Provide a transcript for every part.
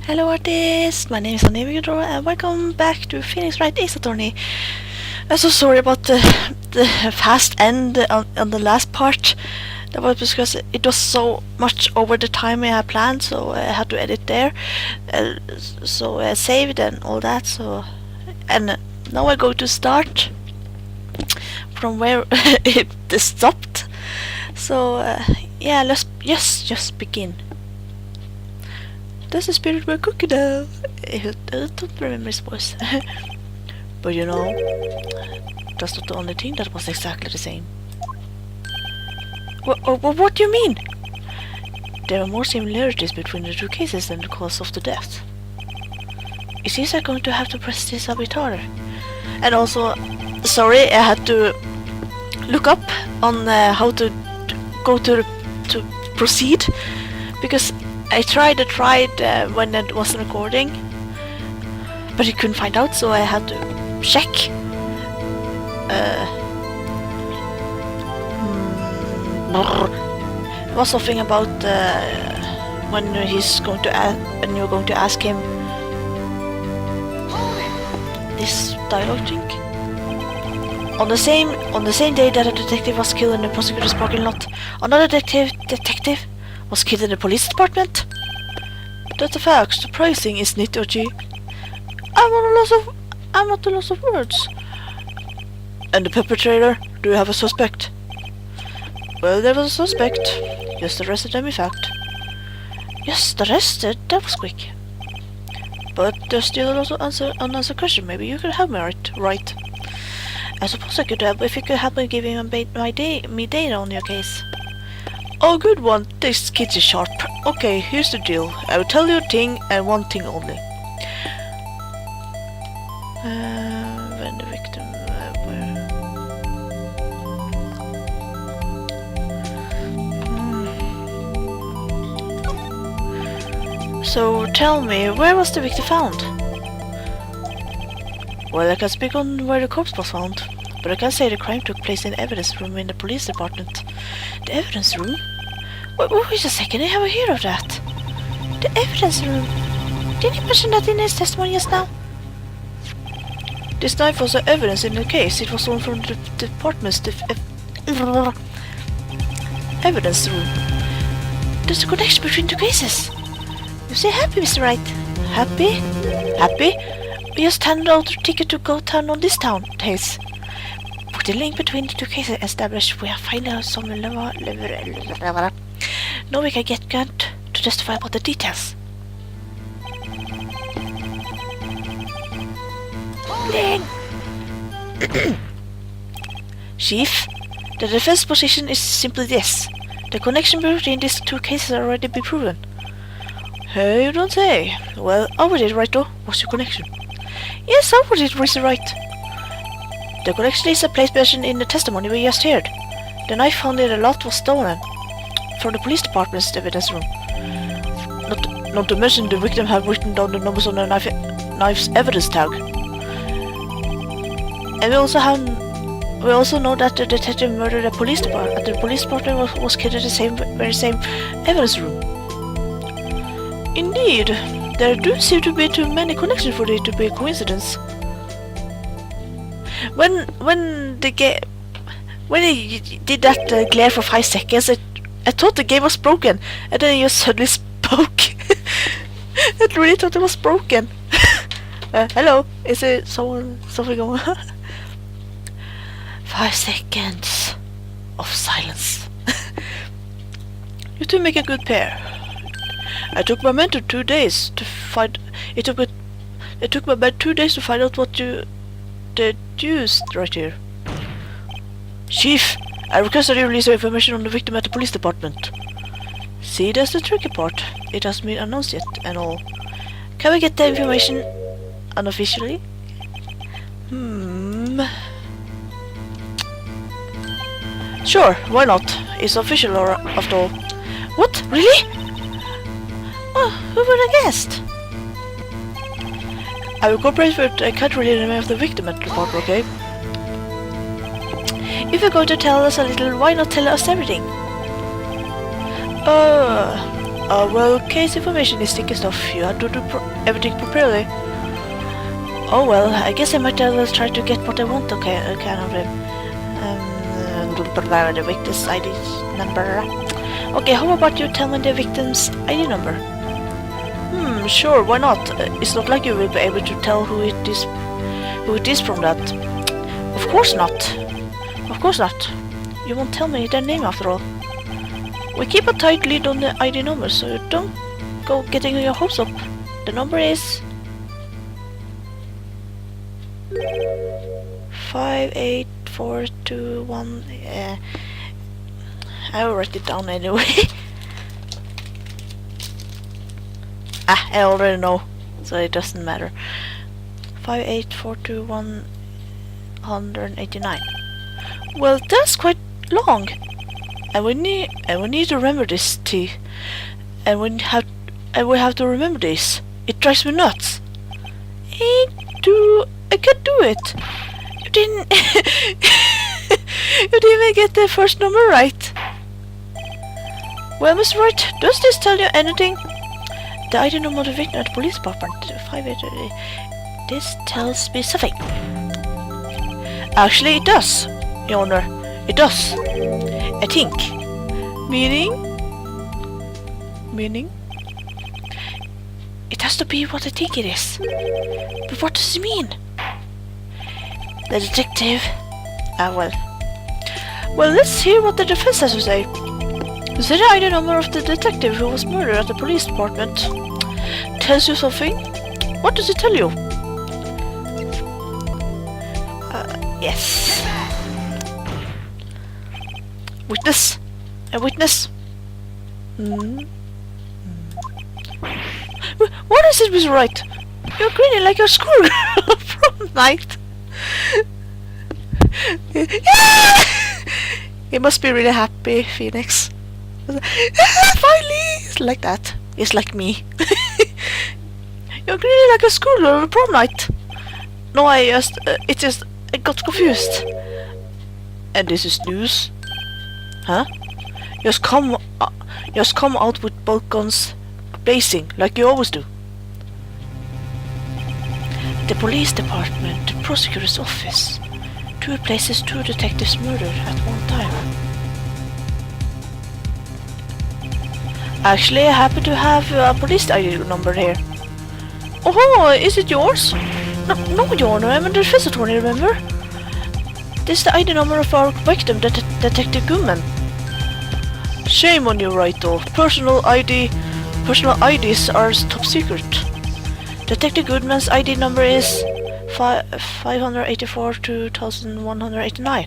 Hello artists, my name is Navigator and welcome back to Phoenix Wright Ace Attorney. I'm so sorry about the fast end on the last part. That was because it was so much over the time I had planned, so I had to edit there. So I saved and all that, so... And now I go to start from where it stopped. So yeah, let's just begin. That's the spirit we're cooking now. I don't remember his voice. But you know, that's not the only thing that was exactly the same. What do you mean? There are more similarities between the two cases than the cause of the death. It seems I'm going to have to press this a bit harder. And also, sorry, I had to look up on how to go to proceed, because I tried when it wasn't recording, but I couldn't find out, so I had to check. It was something about when he's going to and you're going to ask him this dialogue thing. On the same day that a detective was killed in the prosecutor's parking lot, another detective was killed in the police department. That's a fact. Surprising, isn't it, OG? I'm at a loss of words. And the perpetrator? Do you have a suspect? Well, there was a suspect. Just arrested them, in fact. Just arrested? That was quick. But there's still a lot of unanswered question. Maybe you could help me, right? I suppose I could help if you could help me giving me data on your case. Oh, good one. This kid is sharp. Okay, here's the deal. I will tell you a thing and one thing only. When the victim... So, tell me, where was the victim found? Well, I can speak on where the corpse was found, but I can say the crime took place in the evidence room in the police department. The evidence room? Wait a second, I haven't heard of that. The evidence room? Didn't he mention that in his testimony just now? This knife was the evidence in the case. It was stolen from the department's evidence room. There's a connection between the cases. You say happy, Mr. Wright. Happy? Happy? We just handed out a ticket to go town on this case. With the link between the two cases established, we have finally some now we can get Grant to testify about the details. Bling! Chief, the defense position is simply this. The connection between these two cases has already been proven. Hey, you don't say. Well, over it, right though. What's your connection? Yes, over it, Mr. Wright. The connection is a place mentioned in the testimony we just heard. The knife found in the lot was stolen from the police department's evidence room. Not to mention the victim had written down the numbers on the knife's evidence tag. And we also know that the detective murdered the police department. The police department was killed in the very same evidence room. Indeed, there do seem to be too many connections for it to be a coincidence. When he did that glare for 5 seconds, I thought the game was broken, and then he just suddenly spoke. I really thought it was broken. Hello, is it something going on? 5 seconds of silence. You two make a good pair. I took my mentor 2 days to find. It took my men 2 days to find out what you deduced right here. Chief, I request that you release your information on the victim at the police department. See, that's the tricky part. It hasn't been announced yet and all. Can we get the information unofficially? Sure, why not? It's official after all. What? Really? Oh, who would have guessed? I will cooperate, but I can't really remember the victim at the report, okay? If you're going to tell us a little, why not tell us everything? Well, case information is sticky stuff. You have to do everything properly. Oh well, I guess I might as well try to get what I want, okay, kind of the victim's ID number. Okay, how about you tell me the victim's ID number? Sure, why not? It's not like you will be able to tell who it is from that. Of course not. Of course not. You won't tell me their name after all. We keep a tight lead on the ID number, so you don't go getting your hopes up. The number is 58421. I'll write it down anyway. I already know, so it doesn't matter. 5842189. Well, that's quite long. And we need to remember this, T. And we have to remember this. It drives me nuts. I can't do it. You didn't. You didn't even get the first number right. Well, Mr. Wright, does this tell you anything? The ID number of the victim at the police department. 588. This tells me something. Actually, it does, Your Honor. It does. I think. Meaning? It has to be what I think it is. But what does it mean? The detective... well, let's hear what the defense has to say. Is it the ID number of the detective who was murdered at the police department? Tells you something? What does it tell you? Yes. Witness? A witness? What is it, Mr. Wright? You're grinning like a schoolgirl from night. He must be really happy, Phoenix. Finally! It's like that. It's like me. You're grinning like a schoolgirl on prom night. No, I got confused. And this is news? Huh? Just come out with both guns blazing, like you always do. The police department, the prosecutor's office. 2 places, 2 detectives murdered at one time. Actually, I happen to have a police ID number here. Oh, is it yours? No, Your Honor, I'm a defense attorney, remember? This is the ID number of our victim, Detective Goodman. Shame on you, Wright, though. Personal IDs are top secret. Detective Goodman's ID number is 584-2189.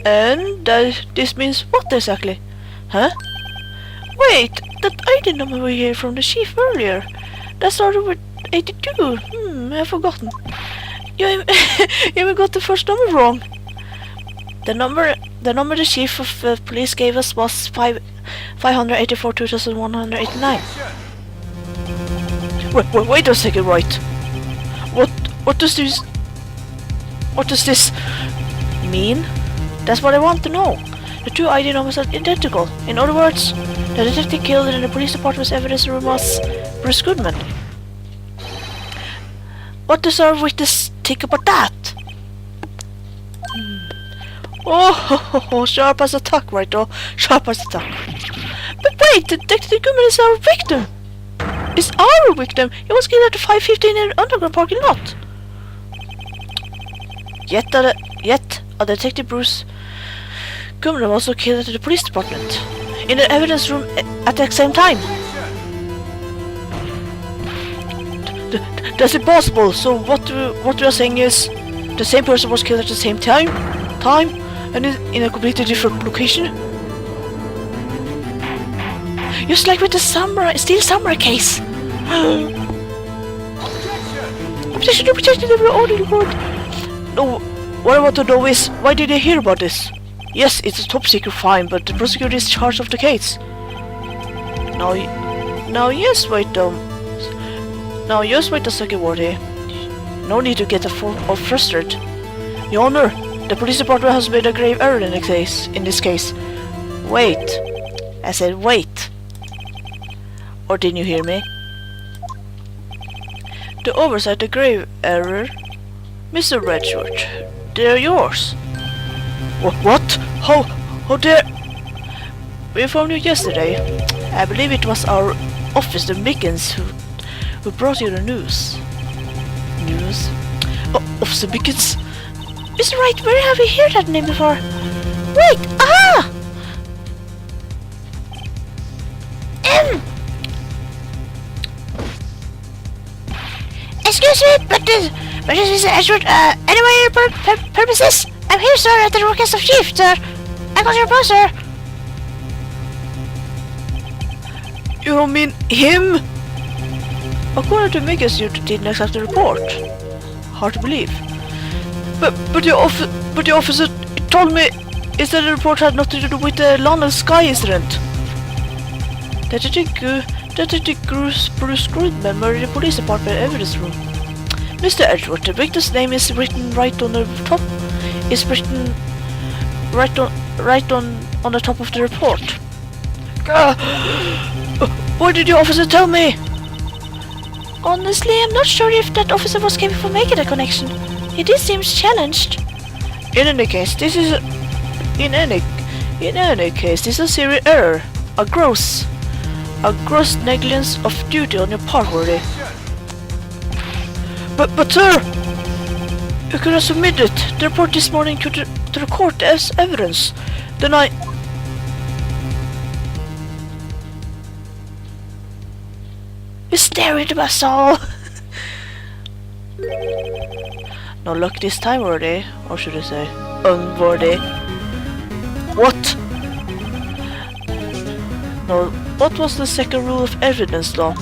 And this means what exactly? Huh? Wait, that ID number we heard from the chief earlier. That started with 82. I've forgotten. You even got the first number wrong. The number the chief of police gave us was 584-2189. Wait a second, Wright. What does this mean? That's what I want to know. The 2 ID numbers are identical. In other words, the detective killed in the police department's evidence room was Bruce Goodman. What does our witness think about that? Oh, sharp as a tack, right though. Sharp as a tack. But wait, Detective Goodman is our victim. Is our victim? He was killed at the 515 in the underground parking lot. Yet a Detective Bruce Goodman was also killed at the police department. In the evidence room at the same time. That's impossible. So what we are saying is the same person was killed at the same time and in a completely different location. Just like with the Steel Samurai case. Objection, every order report. No, what I want to know is why did they hear about this? Yes, it's a top secret fine, but the prosecutor is in charge of the case. Now just wait a second, word here. No need to get frustrated. Your Honor, the police department has made a grave error in this case. Wait. I said wait. Or didn't you hear me? The oversight, the grave error. Mr. Redshort, they're yours. What? How dare... We informed you yesterday. I believe it was our officer Mickens who brought you the news. News? Oh, Officer Mickens? Mr. Wright, where have we heard that name before? Wait! Ah! Excuse me, but this is Edward, anyway, your purposes? I'm here, sir, at the request of Chief, sir. I got your post, sir. You don't mean him? According to Mickens, you didn't accept the report. Hard to believe. But the officer told me is that the report had nothing to do with the London Sky incident. Detective Bruce Goodman were in the police department evidence room. Mr. Edward, the victim's name is written right on the top. Is written right on the top of the report. Why did the officer tell me? Honestly, I'm not sure if that officer was capable of making a connection. He did seem challenged. In any case, this is a serious error. A gross negligence of duty on your part, Worthy. But sir, you could have submitted the report this morning to the court as evidence. Then I... You stare into my soul. No luck this time, Worthy, or should I say, unworthy. What? No, what was the second rule of evidence law,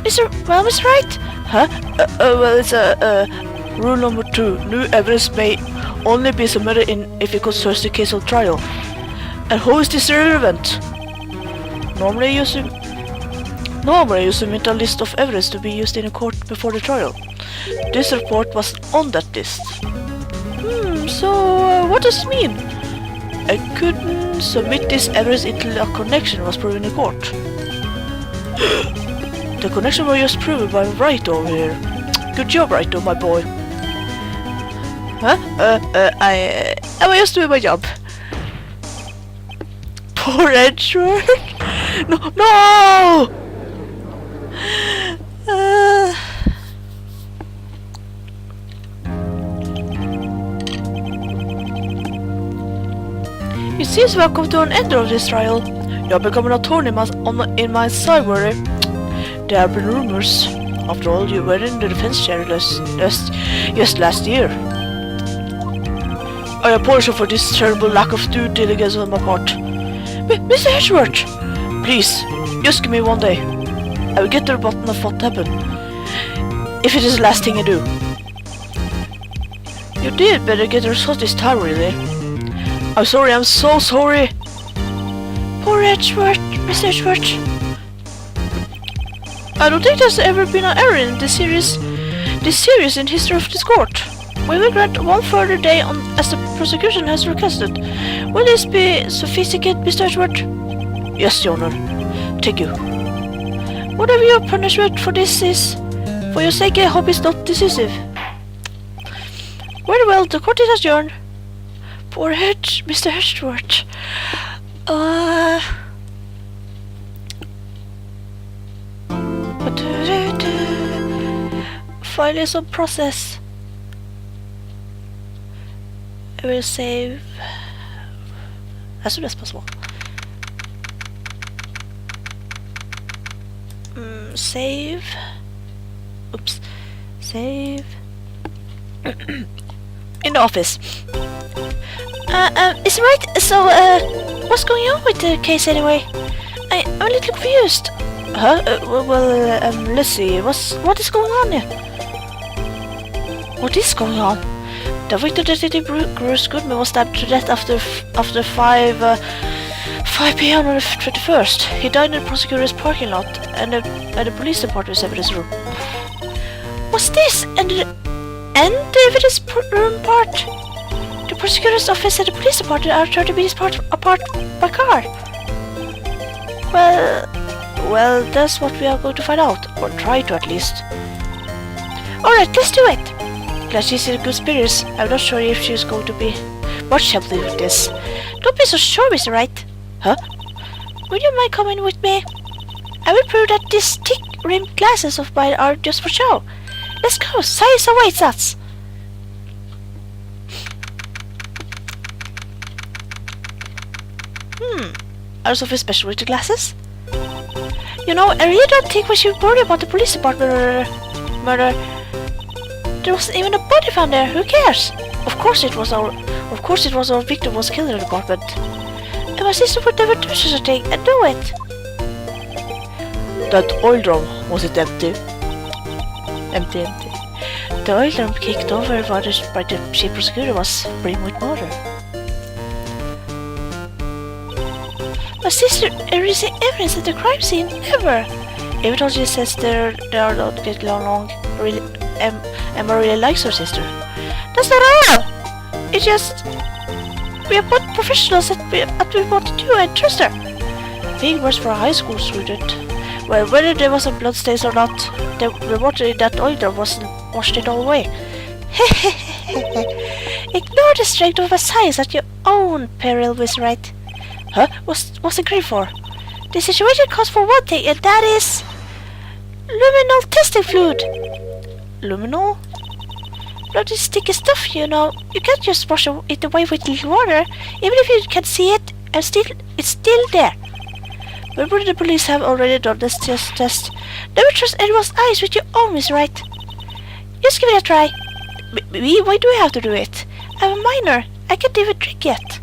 Mr. Wright? Huh? Well, it's rule number 2. New evidence may only be submitted if it concerns the case of trial. And how is this relevant? Normally you submit a list of evidence to be used in a court before the trial. This report was on that list. So what does it mean? I couldn't submit this evidence until a connection was proven in court. The connection was just proven by Wright over here. Good job, Wright, my boy. Huh? I was just doing my job. Poor Edward. No! It seems we have come to an end of this trial. You have become a thorn in my side, Worthy. There have been rumors. After all, you were in the defense chair just last year. I apologize for this terrible lack of due diligence on my part. Mr. Edward, please, just give me one day. I will get to the bottom of what happened. If it is the last thing I do. You did better get the result this time, really. I'm sorry, I'm so sorry. Poor Edward, Mr. Edward. I don't think there's ever been an error in this serious in history of this court. We will grant one further day as the prosecution has requested. Will this be sufficient, Mr. Edward? Yes, Your Honor. Thank you. Whatever your punishment for this is, for your sake I hope it's not decisive. Very well, the court is adjourned. Poor Mr. Edward. File is on process. I will save as soon as possible. Save. Oops. Save. In the office. Is it right? So, what's going on with the case anyway? I'm a little confused. Huh? Let's see. What is going on here? What is going on? The victim, Detective Bruce Goodman, was stabbed to death after 5 p.m. on the 21st. He died in the prosecutor's parking lot and the police department's evidence room. What's this? And the evidence room part? The prosecutor's office and the police department are 30 minutes apart by car. Well, that's what we are going to find out, or try to at least. Alright, let's do it. Glad she's in good spirits. I'm not sure if she's going to be much help with this. Don't be so sure, Mr. Wright. Huh? Would you mind coming with me? I will prove that these thick-rimmed glasses of mine are just for show. Let's go, science awaits us. Are Sophie's special with the glasses? You know, I really don't think we should worry about the police department murder. There wasn't even a body found there. Who cares? Of course it was our victim was killed in the apartment. And my sister would never do such a thing. I know it. That oil drum, was it empty? Empty. The oil drum kicked over by the chief prosecutor was brim with water. My sister erasing evidence at the crime scene? Never! Even though she says they are not getting along, Emma really likes her sister. That's not all! It's just... we are both professionals at what to do and trust her. Being worse for a high school student. Well, whether there was a bloodstains or not, the water in that oil drum washed it all away. Ignore the strength of a science at your own peril, Miss Wright. Huh? What's it great for? The situation calls for one thing, and that is... Luminol testing fluid. Luminol? Bloody sticky stuff, you know. You can't just wash it away with little water. Even if you can see it, it's still there. But wouldn't the police have already done this test? Never trust anyone's eyes with your own, Miss Wright. Just give it a try. Why do I have to do it? I'm a minor. I can't even drink yet.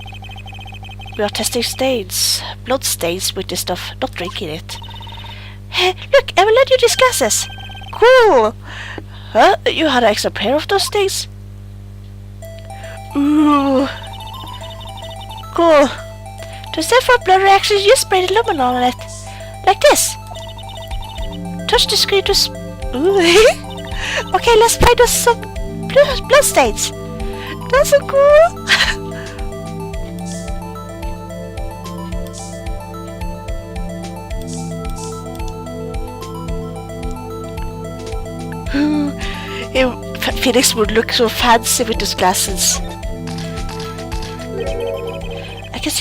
We are testing stains, blood stains with this stuff, not drinking it. Hey, look, I will lend you these glasses. Cool. Huh? You had an extra pair of those things? Ooh. Cool. To stand for blood reactions, you spray the luminol on it. Like this. Touch the screen to ooh. Okay, let's find us some blood stains. That's so cool. Phoenix would look so fancy with those glasses. I can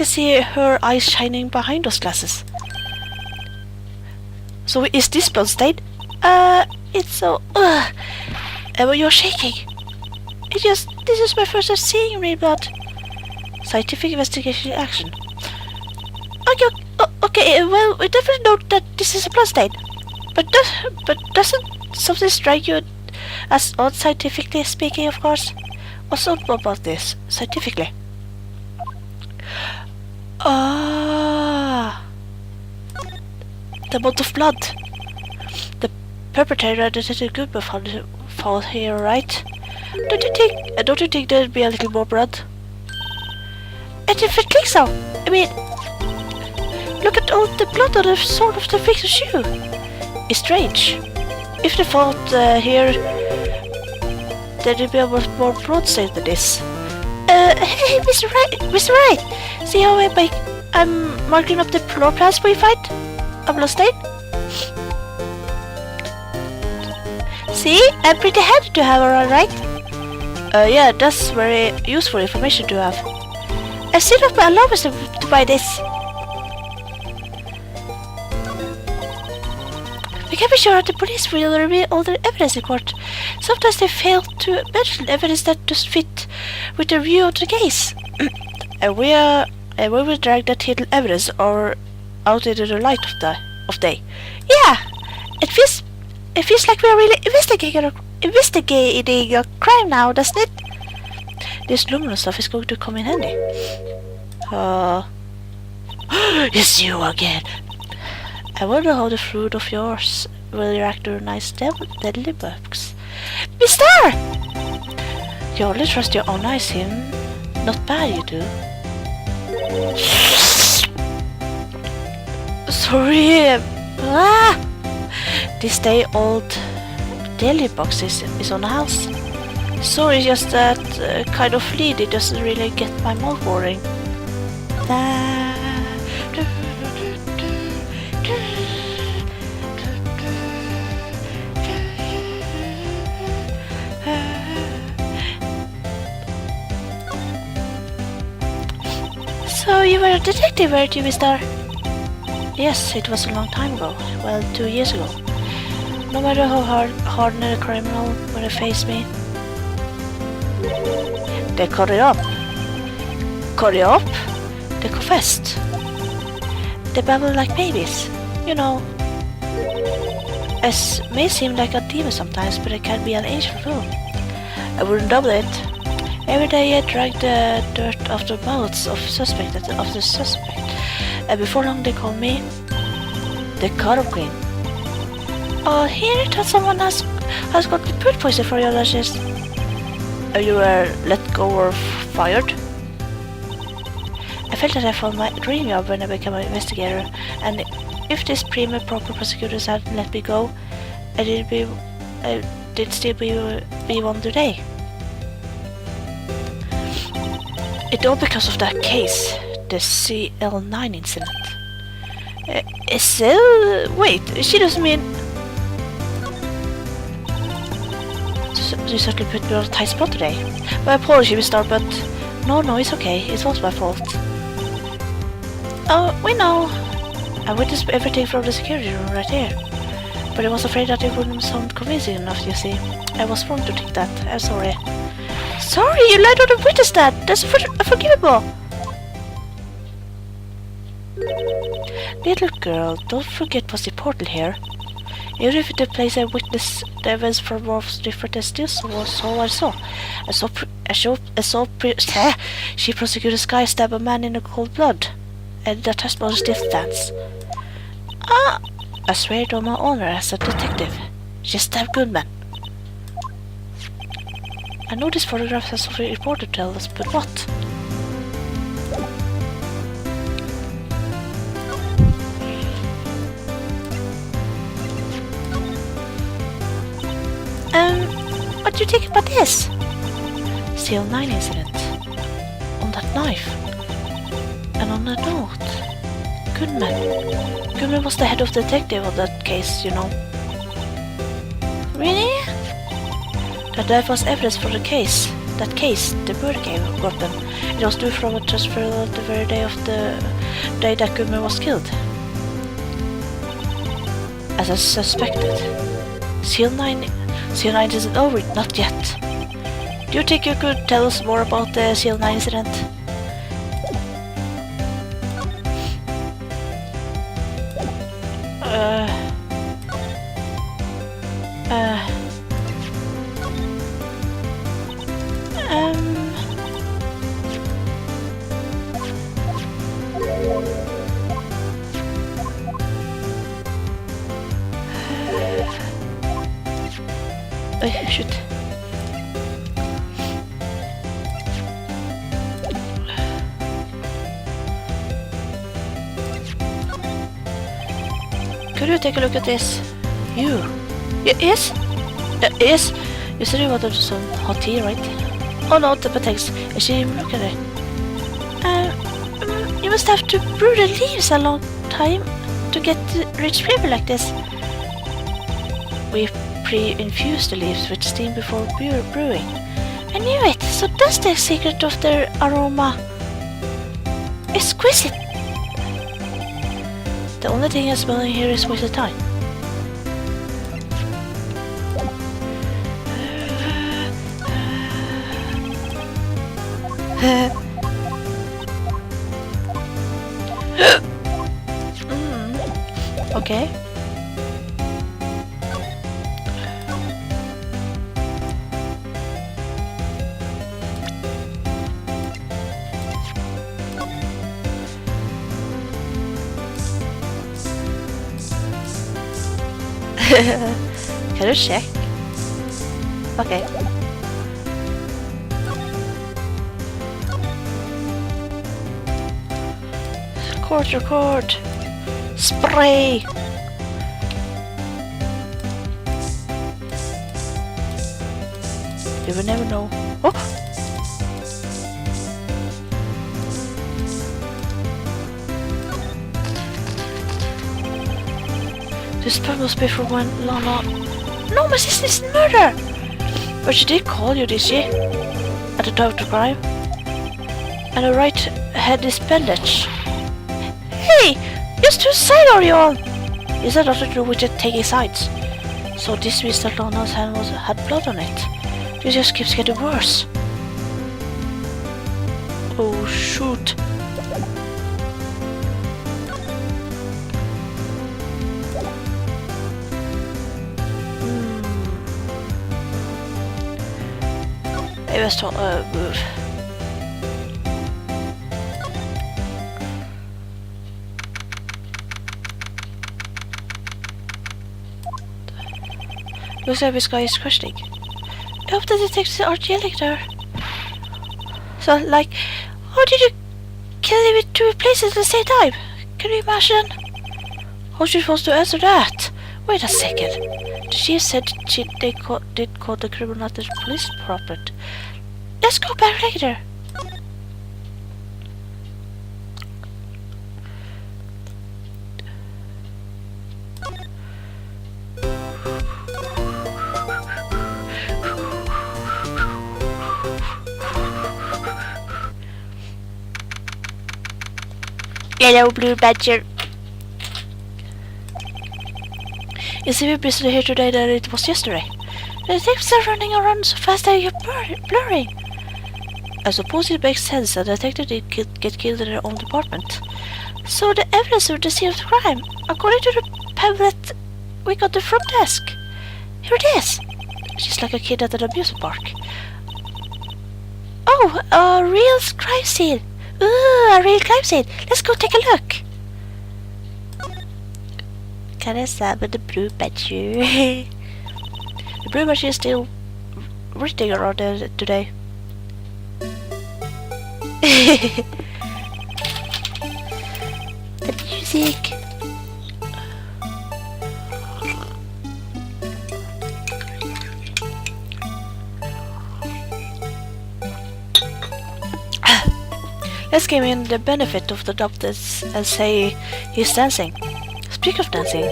see her eyes shining behind those glasses. So is this blood stain? It's so... Emma, you're shaking. This is my first time seeing real blood. Scientific investigation action. Okay, well, we definitely know that this is a blood stain. But doesn't something strike you as odd, scientifically speaking, of course? What's odd about this, scientifically? Ah, the amount of blood. The perpetrator, Detective Goodman, found here, right? Don't you think there'd be a little more blood? I didn't think so. I mean, look at all the blood on the sole of the victim's shoe. It's strange. If they fought here, there'd be more blood stains than this. Hey, Mr. Wright! See how I'm marking up the floor plans we find? A blood stain? See? I'm pretty handy to have around, right? Yeah, that's very useful information to have. I've set up my allowance to buy this. We can be sure that the police will reveal all the evidence in court. Sometimes they fail to mention evidence that does fit with the view of the case. and we will drag that hidden evidence out into the light of day. Yeah, it feels like we are really investigating a crime now, doesn't it? This luminous stuff is going to come in handy. It's you again. I wonder how the fruit of yours will react to nice deadly bugs. Mister! You only trust your own eyes, him. Not bad, you do. Sorry. This day old deadly box is on the house. Sorry, just that kind of lead, it doesn't really get my mouth watering. So you were a detective, weren't you, mister? Yes, it was a long time ago. Well, 2 years ago. No matter how hardened a criminal when they face me, they cut it up. Cut it up? They confessed. They babble like babies. You know, it may seem like a demon sometimes, but it can be an angel too. I wouldn't double it. Every day I dragged the dirt off the mouths of the suspect. And before long they called me the Cutter Queen. Oh, here that someone has got the food poison for your lashes. You were let go or fired? I felt that I found my dream job when I became an investigator, and if this prim and proper prosecutors had let me go, I did still be one today. It's all because of that case, the CL9 incident. Wait, she doesn't mean... You certainly put me on a tight spot today. My apologies, Mr. But... No, it's okay. It was my fault. Oh, we know. I witnessed everything from the security room right here. But I was afraid that it wouldn't sound convincing enough, you see. I was wrong to think that. I'm sorry. Sorry, you lied on the witness stand. That's unforgivable. Little girl, don't forget what's important here. Even if the place I witnessed the events from was different, I still saw I saw. She prosecuted Sky stab a man in the cold blood. And the testimony still stands. I swear it on my honor as a detective. She stabbed Goodman. I know this photograph has something important to tell us, but what? What do you think about this? CL9 incident. On that knife. And on that note. Goodman was the head of the detective on that case, you know. Really? That was evidence for the case. That case, the murder weapon. It was due from a transfer the very day of the day that Goodman was killed. As I suspected. CL9 isn't over, not yet. Do you think you could tell us more about the CL9 incident? Shoot. Could you take a look at this? You? Yes? Yes? You said you wanted some hot tea, right? Oh no, but thanks. I should even look at it. You must have to brew the leaves a long time to get rich flavor like this. We pre-infuse the leaves with steam before brewing. I knew it! So that's the secret of their aroma. Exquisite! The only thing I'm smelling here is wasted time. Okay. Can you check? Okay. Record. Spray. You will never know. Oh! This spell must be from when Lana... No, my sister isn't murder! But she did call you, did she? At the time of the crime? And the right had this bandage. Hey! Just whose side are you on? Is that nothing to do with it taking sides? So this means that Lana's hand had blood on it. It just keeps getting worse. Oh shoot. Maybe I start move. Looks like this guy is questioning. I hope the detectives aren't yelling there. So, like, how did you kill him in 2 places at the same time? Can you imagine? How are you supposed to answer that? Wait a second. The chief said they did call the criminal at the police department. Let's go back later. Hello, Blue Badger. It's even busier here today than it was yesterday. The detectives are running around so fast that you're blurring. I suppose it makes sense that the detective did get killed in their own department. So the evidence of the scene of the crime, according to the pamphlet we got the front desk. Here it is. She's like a kid at an amusement park. Oh, a real crime scene. Ooh, a real crime scene. Let's go take a look. Can I summon the Blue Badger? The Blue Badger is still written around today. The music. Let's give him the benefit of the doubt and say he's dancing. Speak of dancing,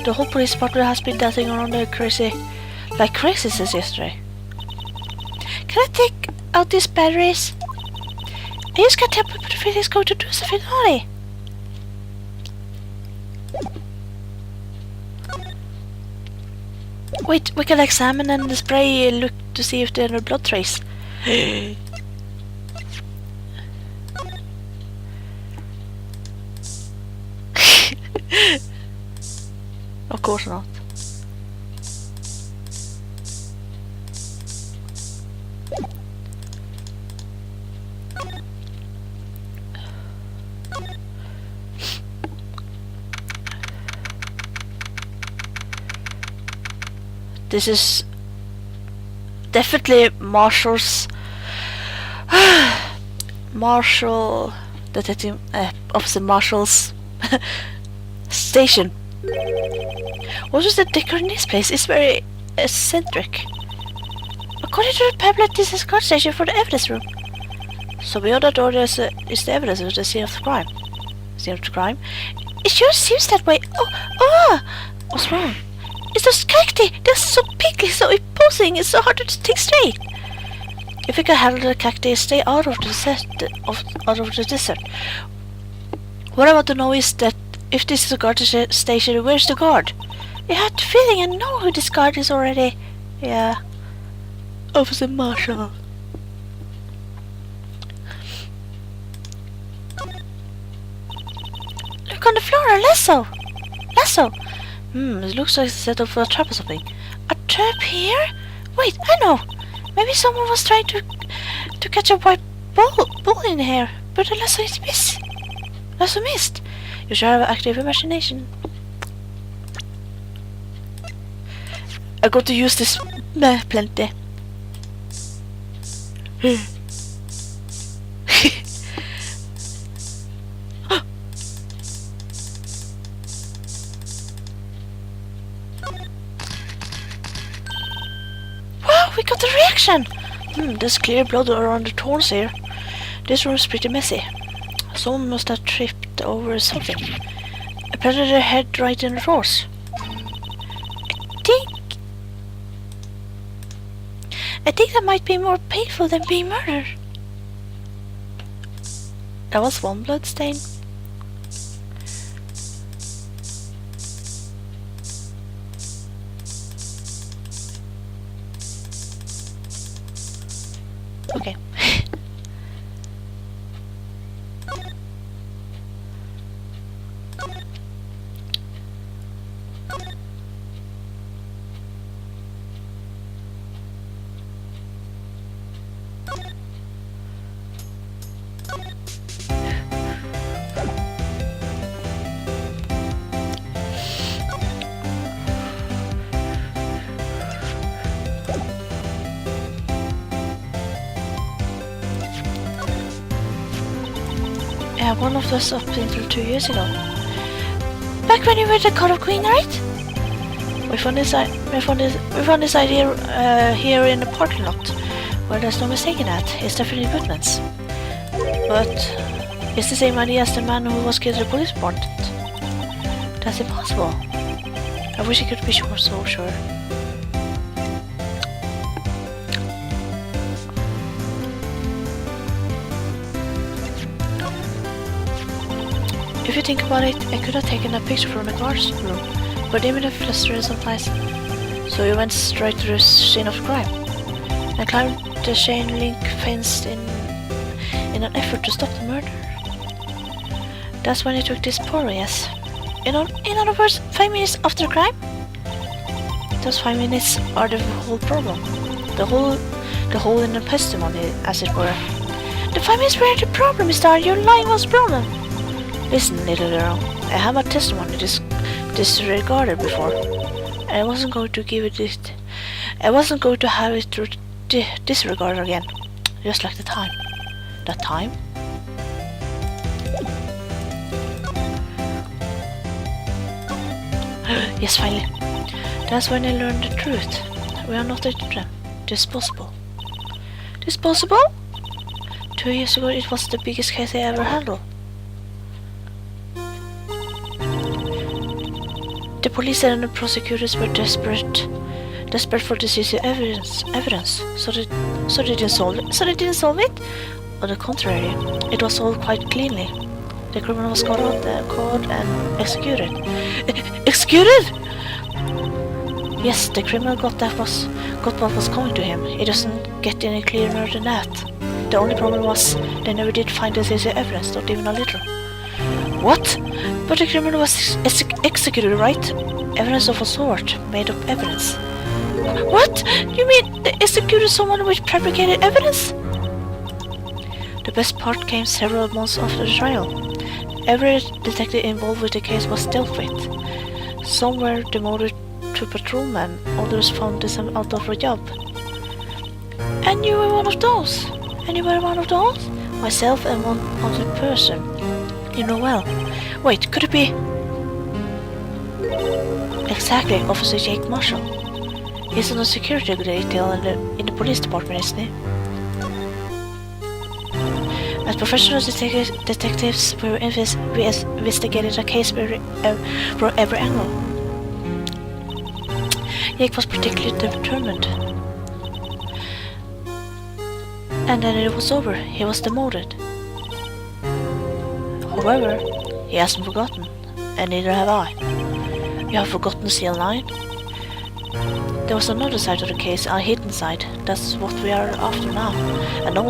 the whole police department has been dancing around like crazy since yesterday. Can I take out these batteries? I just can't help but the feeling he's going to do something naughty. Wait, we can examine and spray look to see if there are no blood trace. Of course not. This is definitely Marshall's Detective Officer Marshall's station. What was the decor in this place? It's very eccentric. According to the pamphlet, this is a guard station for the evidence room. So beyond that door is the evidence of the scene of the crime. It sure seems that way. Oh! What's wrong? It's those cacti! They're so picky, so imposing, it's so hard to think straight. If we can handle the cacti, stay out of the desert. What I want to know is that if this is a guard station, where's the guard? I had the feeling I know who this guard is already. Yeah. Officer Marshall. Look on the floor, a lasso! It looks like it's set up for a trap or something. A trap here? Wait, I know! Maybe someone was trying to catch a white ball in here, but the lasso is missed. You should have active imagination. I got to use this plenty. Wow, we got the real connection! There's clear blood around the thorns here. This room's pretty messy. Someone must have tripped over something. A predator head right in the drawers. I think that might be more painful than being murdered. That was one blood stain. Okay. Yeah, one of those up until 2 years ago. Back when you were the Call of Queen, right? We found this idea here in the parking lot, where there's no mistaking that. It's definitely Goodman's. But it's the same idea as the man who was killed in the police department. That's impossible. I wish I could be so sure. If you think about it, I could have taken a picture from the guard's room, but even if flustered someplace. So you went straight to the scene of the crime. I climbed the chain link fence in an effort to stop the murder. That's when you took this photo, yes. In other words, 5 minutes after the crime? Those 5 minutes are the whole problem. The hole in the testimony, as it were. The 5 minutes were the problem, Star. Your lying was the problem. Listen, little girl, I have my testimony disregarded before. I wasn't going to give it this. I wasn't going to have it disregarded again, just like the time. That time? Yes, finally. That's when I learned the truth. We are not disposable. Disposable? 2 years ago, it was the biggest case I ever handled. The police and the prosecutors were desperate for decisive evidence, so they didn't solve it. On the contrary, it was solved quite cleanly. The criminal was caught and executed. Executed? Yes, the criminal got what was coming to him. It doesn't get any clearer than that. The only problem was they never did find decisive evidence, not even a little. What? But the criminal was executed, right? Evidence of a sort, made up evidence. What? You mean they executed someone with fabricated evidence? The best part came several months after the trial. Every detective involved with the case was dealt with. Some were demoted to patrolmen, others found them out of a job. And you were one of those? And you were one of those? Myself and one other person. You know well. Wait, could it be? Exactly, Officer Jake Marshall. He's on a security detail in the police department, isn't he? As professional detectives, we investigated a case from every angle. Jake was particularly determined. And then it was over. He was demoted. However, he hasn't forgotten, and neither have I. You have forgotten CL9? There was another side of the case, a hidden side. That's what we are after now. And no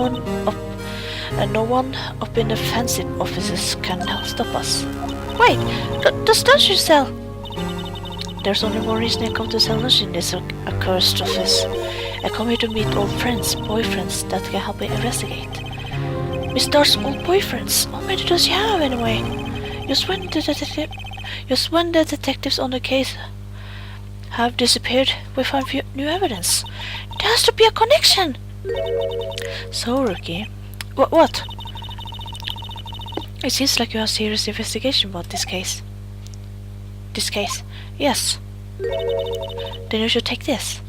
one up in the fancy offices can stop us. Wait, does Dungeon sell? There's only one reason I come to sell lunch in this accursed office. I come here to meet old friends, boyfriends that can help me investigate. Miss Dar's old boyfriends? How many does she have anyway? Just when the detectives on the case have disappeared, we find new evidence. There has to be a connection! So, Rookie, what? It seems like you have serious investigation about this case. This case? Yes. Then you should take this.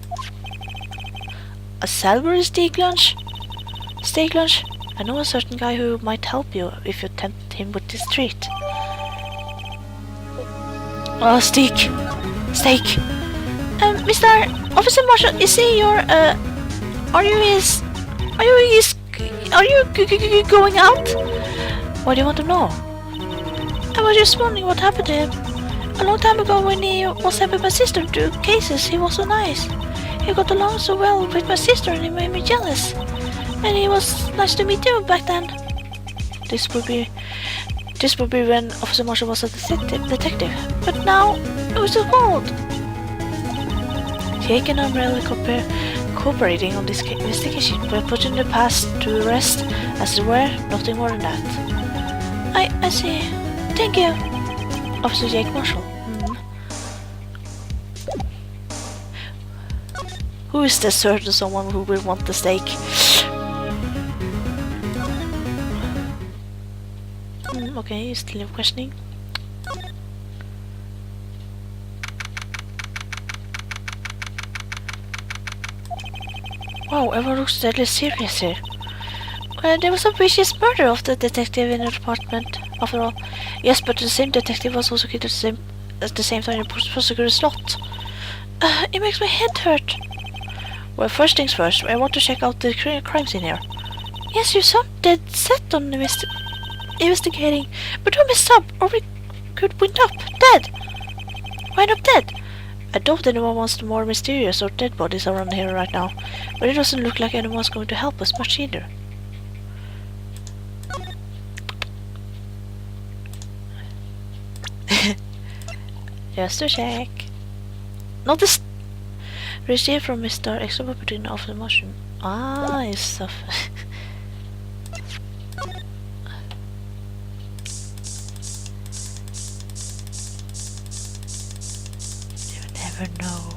A Salisbury steak lunch? Steak lunch? I know a certain guy who might help you if you tempt him with this treat. Oh, steak. Steak. Mr. Officer Marshall, is he your, are you going out? Why do you want to know? I was just wondering what happened to him. A long time ago when he was helping my sister do cases, he was so nice. He got along so well with my sister and he made me jealous. And he was nice to me too back then. This would be when Officer Marshall was a detective. But now, it was so cold. Jake and I are really cooperating on this investigation. We're putting the past to rest as it were, nothing more than that. I see. Thank you, Officer Jake Marshall. Who is the certain someone who will want the steak? Okay, you still have questioning. Wow, everyone looks deadly serious here. There was a vicious murder of the detective in the department, after all. Yes, but the same detective was also killed at the same time in the prosecutor's lot. It makes my head hurt. Well, first things first, I want to check out the crime scene here. Yes, you sound dead set on investigating, but don't mess up, or we could wind up dead. Wind up dead? I doubt anyone wants more mysterious or dead bodies around here right now, but it doesn't look like anyone's going to help us much either. Just to check. Not this. Received from Mr. Extra property of the mushroom. Ah, his stuff. You never know.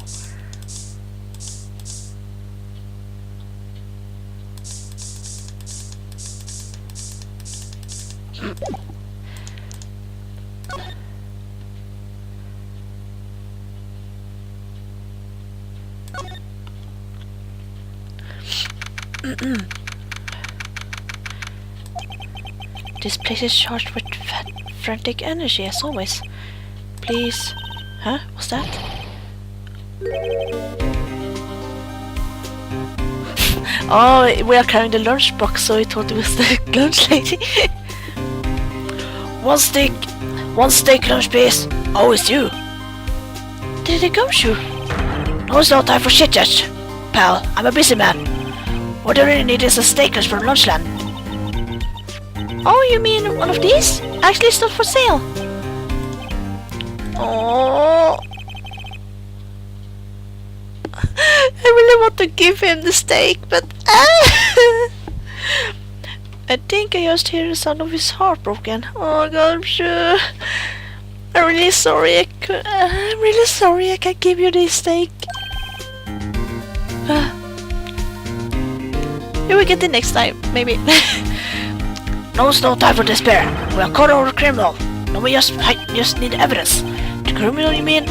This place is charged with frantic energy as always. Please. Huh? What's that? Oh, we are carrying the lunchbox, so I thought it was the lunch lady. One steak lunch please. Oh, it's you. Did it gumshoe? No, it's no time for shit chat, pal. I'm a busy man. What I really need is a steak lunch from Lunchland. Oh, you mean one of these? Actually, it's not for sale. Oh, I really want to give him the steak, but I think I just hear the sound of his heart broken. Oh God, I'm sure. I'm really sorry. I'm really sorry. I can't give you this steak. You will get it next time, maybe. No, it's no time for despair. We are caught over the criminal. No, we just need evidence. The criminal, you mean?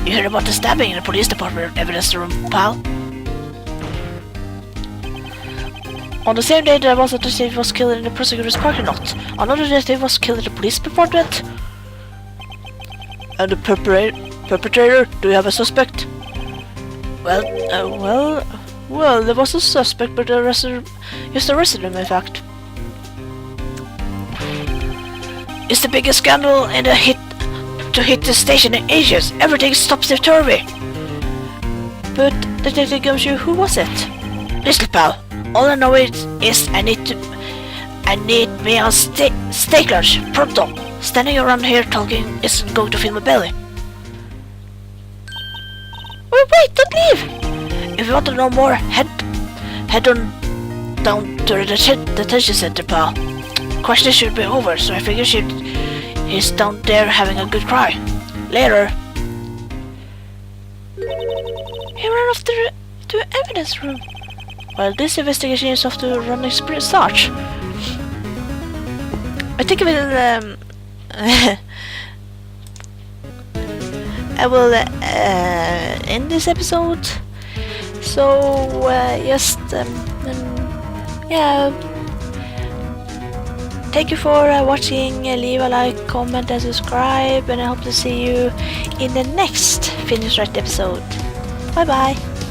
You heard about the stabbing in the police department evidence room, pal? On the same day that a detective was killed in the prosecutor's parking lot, another detective was killed in the police department. And the perpetrator? Do you have a suspect? Well, there was a suspect, but just arrested him, in fact. It's the biggest scandal in the hit the station in ages. Everything stops topsy-turvy. But Detective Gumshoe, who was it? Listen, pal. All I know is I need me a steak lunch, pronto. Standing around here talking isn't going to fill my belly. Wait, don't leave! If you want to know more, head on down to the detention center, pal. Question should be over, so I figure he's down there having a good cry. Later. He ran off to the evidence room. Well, this investigation is off to a running start. I think I will end this episode. So just yeah. Thank you for watching. Leave a like, comment, and subscribe, and I hope to see you in the next Finish Right episode. Bye bye.